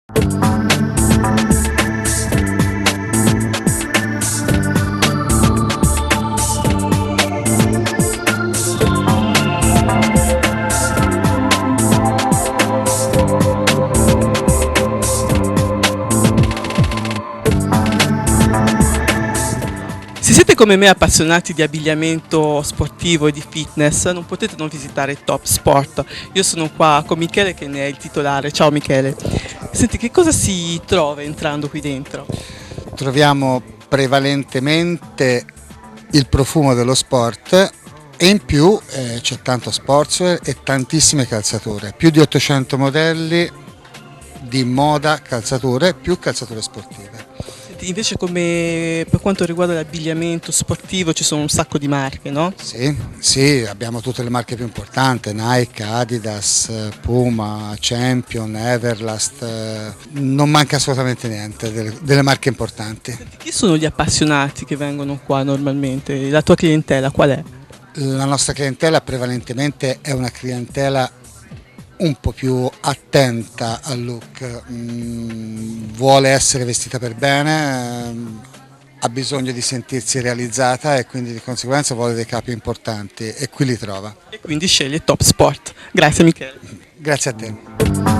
Se siete come me appassionati di abbigliamento sportivo e di fitness, non potete non visitare Top Sport. Io sono qua con Michele che ne è il titolare. Ciao Michele. Senti, che cosa si trova entrando qui dentro? Troviamo prevalentemente il profumo dello sport e in più c'è tanto sportswear e tantissime calzature, più di 800 modelli di moda calzature, più calzature sportive. Senti, invece come per quanto riguarda l'abbigliamento sportivo ci sono un sacco di marche, no? Sì, sì, abbiamo tutte le marche più importanti, Nike, Adidas, Puma, Champion, Everlast, non manca assolutamente niente delle marche importanti. Senti, chi sono gli appassionati che vengono qua normalmente? La tua clientela qual è? La nostra clientela prevalentemente è una clientela un po' più attenta al look, vuole essere vestita per bene, ha bisogno di sentirsi realizzata e quindi di conseguenza vuole dei capi importanti e qui li trova. E quindi sceglie Top Sport. Grazie Michele. Grazie a te.